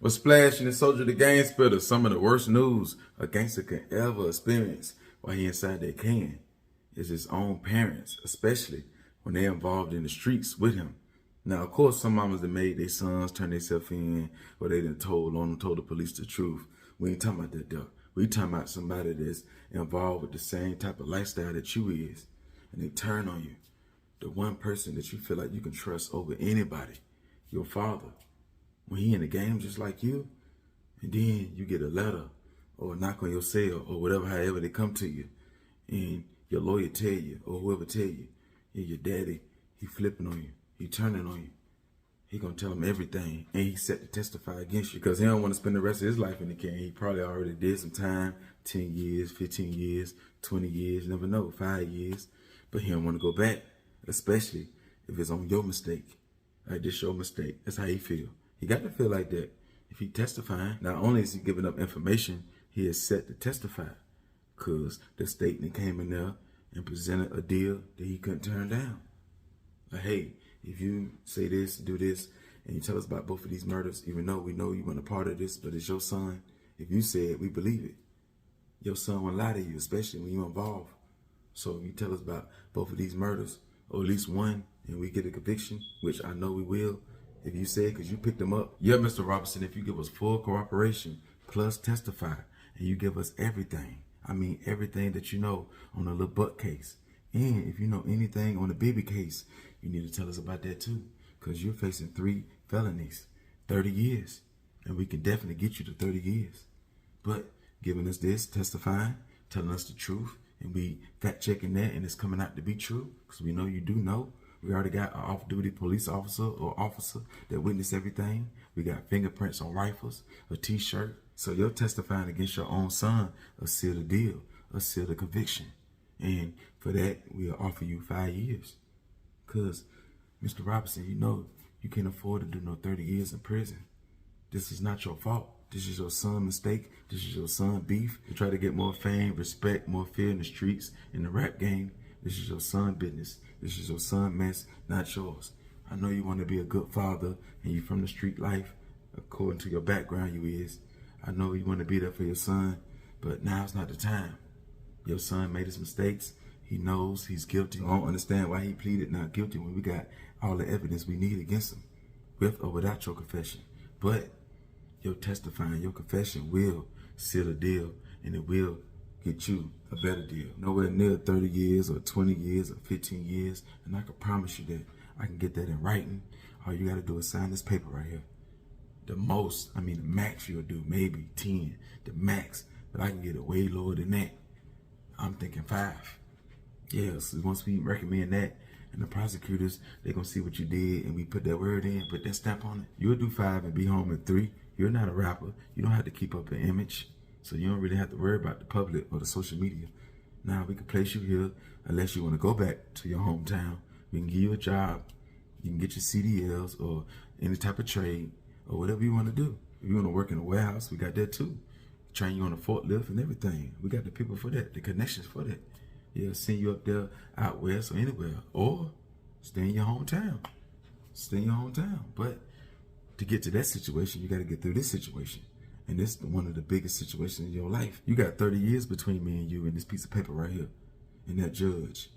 Was splashing the soldier the game spitter, some of the worst news a gangster can ever experience while he inside their can is his own parents, especially when they're involved in the streets with him. Now, of course, some mamas that made their sons turn themselves in, or they done told the police the truth. We ain't talking about that, though. We talking about somebody that's involved with the same type of lifestyle that you is, and they turn on you. The one person that you feel like you can trust over anybody, your father. When he in the game just like you, and then you get a letter or a knock on your cell or whatever, however they come to you, and your lawyer tell you or whoever tell you, yeah, your daddy, he flipping on you, he turning on you. He gonna tell him everything, and he set to testify against you because he don't want to spend the rest of his life in the can. He probably already did some time, 10 years, 15 years, 20 years, never know, 5 years, but he don't want to go back, especially if it's on your mistake. Like, this your mistake. That's how he feel. He got to feel like that. If he testifying, not only is he giving up information, he is set to testify because the statement came in there and presented a deal that he couldn't turn down. Like, hey, if you say this, do this, and you tell us about both of these murders, even though we know you weren't a part of this, but it's your son, if you say it, we believe it. Your son won't lie to you, especially when you're involved. So if you tell us about both of these murders, or at least one, and we get a conviction, which I know we will, if you say it because you picked them up. Yeah, Mr. Robinson, if you give us full cooperation, plus testify, and you give us everything, I mean everything that you know on the little butt case. And if you know anything on the baby case, you need to tell us about that too, because you're facing 3 felonies, 30 years, and we can definitely get you to 30 years. But giving us this, testifying, telling us the truth, and we fact checking that, and it's coming out to be true, because we know you do know. We already got an off-duty police officer or officer that witnessed everything. We got fingerprints on rifles, a t-shirt. So you're testifying against your own son, a seal the deal, a seal the conviction. And for that, we'll offer you 5 years. Because, Mr. Robinson, you know you can't afford to do no 30 years in prison. This is not your fault. This is your son's mistake. This is your son's beef. You try to get more fame, respect, more fear in the streets, in the rap game. This is your son's business. This is your son's mess, not yours. I know you want to be a good father and you from the street life, according to your background you is. I know you want to be there for your son, but now's not the time. Your son made his mistakes. He knows he's guilty. I don't understand why he pleaded not guilty when we got all the evidence we need against him, with or without your confession. But your testifying, your confession will seal the deal, and it will get you a better deal. Nowhere near 30 years or 20 years or 15 years, and I can promise you that I can get that in writing. All you gotta do is sign this paper right here. The most, the max you'll do, maybe 10, the max, but I can get it way lower than that. I'm thinking 5. Yes, once we recommend that, and the prosecutors, they're gonna see what you did, and we put that word in, put that stamp on it. You'll do 5 and be home in 3. You're not a rapper. You don't have to keep up an image, so you don't really have to worry about the public or the social media. Now, we can place you here unless you wanna go back to your hometown. We can give you a job. You can get your CDLs or any type of trade or whatever you wanna do. If you wanna work in a warehouse, we got that too. Train you on a forklift and everything. We got the people for that, the connections for that. Yeah, send you up there, out west or anywhere. Or stay in your hometown. Stay in your hometown. But to get to that situation, you gotta get through this situation. And this is one of the biggest situations in your life. You got 30 years between me and you and this piece of paper right here and that judge.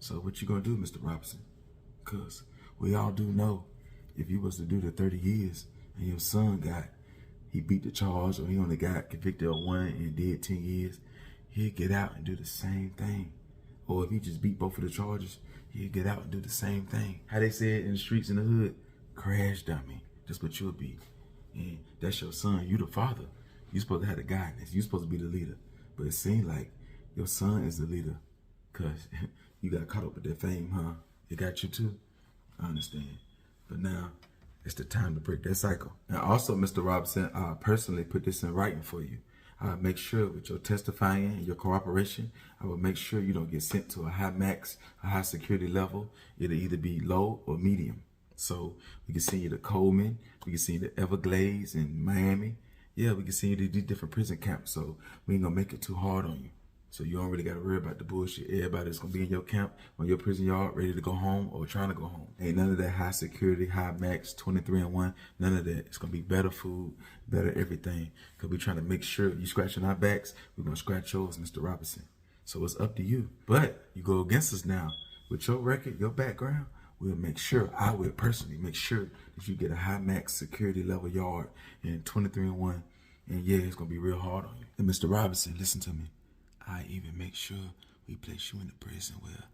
So what you gonna do, Mr. Robinson? Because we all do know if you was to do the 30 years and your son he beat the charge, or he only got convicted of 1 and did 10 years, he'll get out and do the same thing. Or if he just beat both of the charges, he'll get out and do the same thing. How they say it in the streets in the hood, crash dummy. That's what you'll be. And that's your son. You the father. You supposed to have the guidance. You supposed to be the leader. But it seems like your son is the leader because you got caught up with that fame, huh? It got you too? I understand. But now, it's the time to break that cycle. And also, Mr. Robinson, I personally put this in writing for you. I make sure with your testifying and your cooperation, I will make sure you don't get sent to a high max, a high security level. It'll either be low or medium. So we can send you to Coleman, we can send you to Everglades in Miami. Yeah, we can send you to these different prison camps. So we ain't gonna make it too hard on you. So you don't really got to worry about the bullshit. Everybody's going to be in your camp, on your prison yard, ready to go home or trying to go home. Ain't none of that high security, high max, 23-1, none of that. It's going to be better food, better everything. Because we're trying to make sure you scratching our backs, we're going to scratch yours, Mr. Robinson. So it's up to you. But you go against us now. With your record, your background, we'll make sure, I will personally make sure that you get a high max security level yard in 23-1. And yeah, it's going to be real hard on you. And Mr. Robinson, listen to me. I even make sure we place you in the prison where,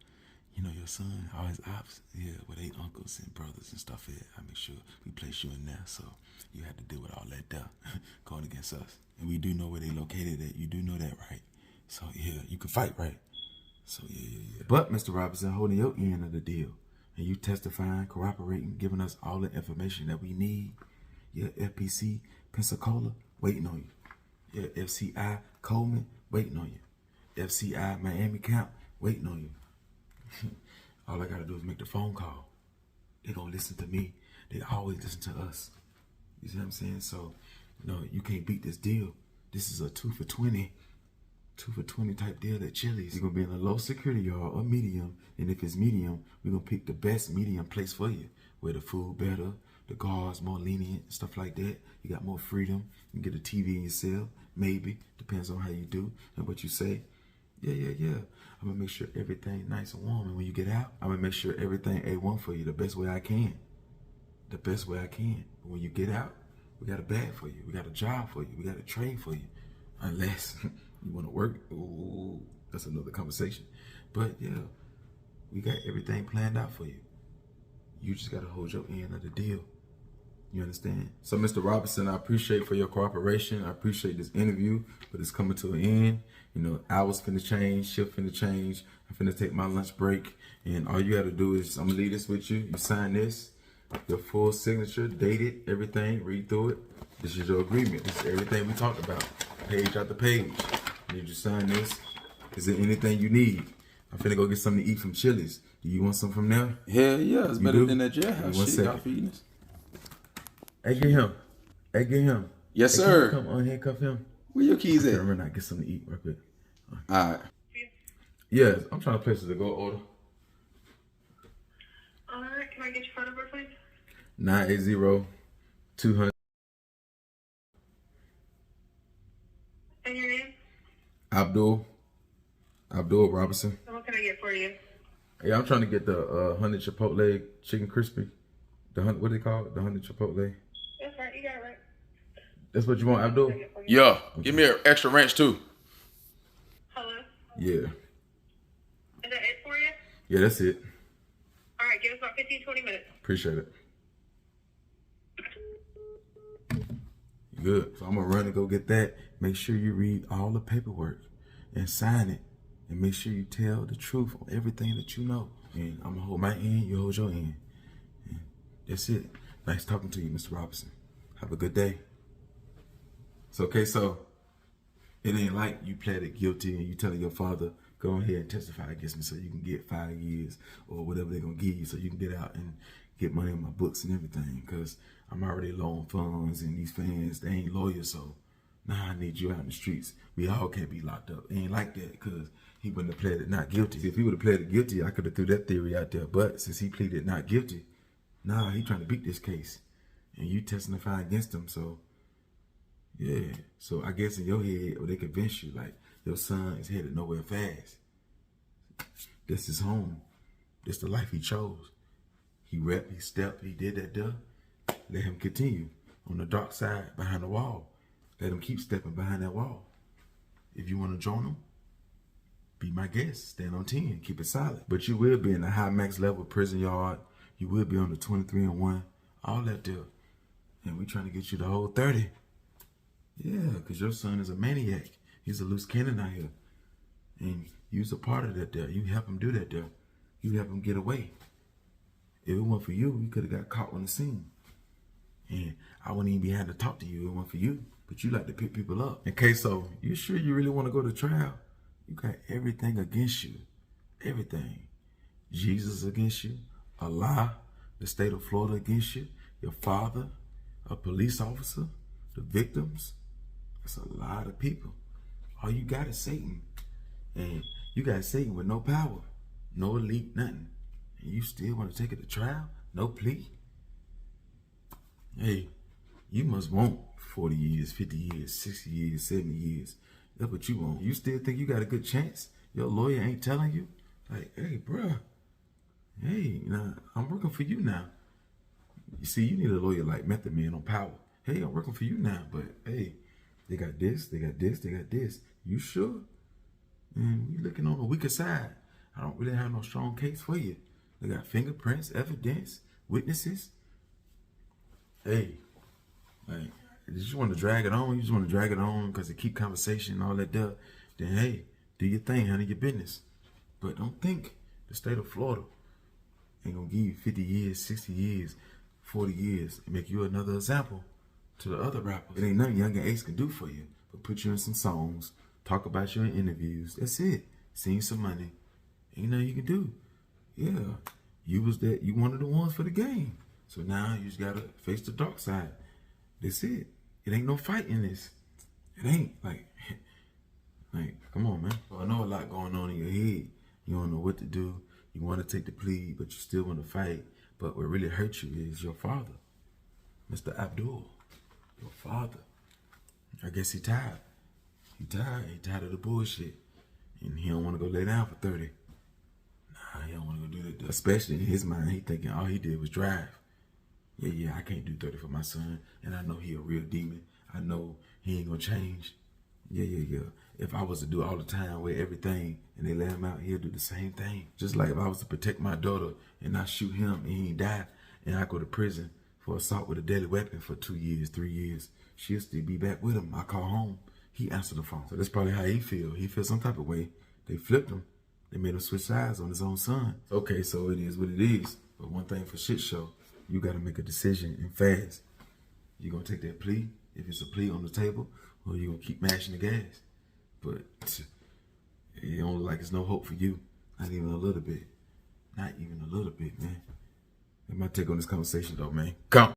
you know, your son, all his ops, yeah, with 8 uncles and brothers and stuff here. I make sure we place you in there. So you have to deal with all that there going against us. And we do know where they located at. You do know that, right? So yeah, you can fight, right? So yeah. But Mr. Robinson holding your end of the deal. And you testifying, cooperating, giving us all the information that we need. Yeah, FPC, Pensacola, waiting on you. Yeah, FCI, Coleman, waiting on you. FCI, Miami Camp, waiting on you. All I gotta do is make the phone call. They gonna listen to me. They always listen to us. You see what I'm saying? So, no, you can't beat this deal. This is a 2 for 20 type deal at Chili's. You're gonna be in a low security yard or medium, and if it's medium, we're gonna pick the best medium place for you, where the food better, the guards more lenient, stuff like that. You got more freedom. You can get a TV in your cell, maybe. Depends on how you do and what you say. Yeah. I'm gonna make sure everything nice and warm, and when you get out, I'm gonna make sure everything A1 for you the best way I can. The best way I can. But when you get out, we got a bag for you. We got a job for you. We got a trade for you. Unless you wanna work, ooh, that's another conversation. But yeah, we got everything planned out for you. You just gotta hold your end of the deal. You understand? So Mr. Robinson, I appreciate for your cooperation. I appreciate this interview, but it's coming to an end. You know, hours finna change, shift finna change. I'm finna take my lunch break, and all you gotta do is, I'm gonna leave this with you. You sign this, your full signature, date it, everything, read through it. This is your agreement. This is everything we talked about, page after page. You need to sign this. Is there anything you need? I'm finna go get something to eat from Chili's. Do you want something from there? Hell yeah, it's better than that jailhouse One shit second. y'all feeding us. Hey, get him. Yes, Hey, sir. Come unhandcuff him. Where your keys at? Remember, not get something to eat real quick. All right. Yeah, I'm trying to place it to go order. All right, can I get your phone number, please? 980-200. And your name? Abdul Robinson. And what can I get for you? Yeah, I'm trying to get the 100 Chipotle chicken crispy. The 100, what do they call it? The 100 Chipotle. That's right, you got it right. That's what you want, Abdul? Yeah, give me an extra ranch too. Hello? Yeah. Is that it for you? Yeah, that's it. All right, give us about 15-20 minutes. Appreciate it. Good. So I'm gonna run and go get that. Make sure you read all the paperwork and sign it, and make sure you tell the truth on everything that you know. And I'm gonna hold my end, you hold your end. And that's it. Nice talking to you, Mr. Robinson. Have a good day. So, okay, so it ain't like you pleaded guilty and you telling your father, go ahead and testify against me so you can get 5 years or whatever they're gonna give you so you can get out and get money on my books and everything, because I'm already low on funds and these fans, they ain't lawyers, so now I need you out in the streets. We all can't be locked up. It ain't like that, because he wouldn't have pleaded not guilty. If he would have pleaded guilty, I could have threw that theory out there, but since he pleaded not guilty, nah, he trying to beat this case and you testify against him, so yeah. So I guess in your head, or they convince you like your son is headed nowhere fast. This is home. This the life he chose. He repped, he stepped, he did that there. Let him continue on the dark side behind the wall. Let him keep stepping behind that wall. If you want to join him, be my guest. Stand on 10, keep it solid. But you will be in the high max level prison yard. You will be on the 23-1, all that there. And we trying to get you the whole 30. Yeah, because your son is a maniac. He's a loose cannon out here. And you's a part of that there. You help him do that there. You help him get away. If it weren't for you, you could have got caught on the scene. And I wouldn't even be having to talk to you if it weren't for you. But you like to pick people up. And Ksoo, you sure you really want to go to trial? You got everything against you. Everything. Jesus against you. Allah, the state of Florida against you. Your father, a police officer, the victims. That's a lot of people. All you got is Satan. And you got Satan with no power, no elite, nothing. And you still want to take it to trial? No plea? Hey, you must want 40 years, 50 years, 60 years, 70 years. That's what you want. You still think you got a good chance? Your lawyer ain't telling you? Like, hey, bruh. Hey, now, I'm working for you now. You see, you need a lawyer like Method Man on Power. Hey, I'm working for you now, but hey, they got this, they got this, they got this. You sure? Man, we looking on the weaker side. I don't really have no strong case for you. They got fingerprints, evidence, witnesses. Hey, like, you just want to drag it on? You just want to drag it on because they keep conversation and all that stuff? Then hey, do your thing, handle your business. But don't think the state of Florida ain't gonna give you 50 years, 60 years, 40 years, and make you another example to the other rappers. It ain't nothing Young and Ace can do for you, but put you in some songs, talk about you in interviews. That's it. Sing some money. Ain't nothing you can do. Yeah, you one of the ones for the game. So now you just gotta face the dark side. That's it. It ain't no fight in this. It ain't like, come on, man. Well, I know a lot going on in your head. You don't know what to do. You want to take the plea, but you still want to fight. But what really hurts you is your father, Mr. Abdul. Your father. I guess he tired. He tired of the bullshit. And he don't want to go lay down for 30. Nah, he don't want to go do that. Especially in his mind, he thinking all he did was drive. Yeah, I can't do 30 for my son. And I know he a real demon. I know he ain't gonna change. Yeah. If I was to do all the time with everything and they let him out, he'll do the same thing. Just like if I was to protect my daughter and I shoot him and he die and I go to prison for assault with a deadly weapon for 2 years, 3 years, she'll still be back with him. I call home, he answered the phone. So that's probably how he feel. He feels some type of way. They flipped him. They made him switch sides on his own son. Okay, so it is what it is. But one thing for shit show, you gotta make a decision and fast. You gonna take that plea, if it's a plea on the table, or you gonna keep mashing the gas? But it don't look like it's no hope for you. Not even a little bit. Not even a little bit, man. That's my take on this conversation though, man. Come.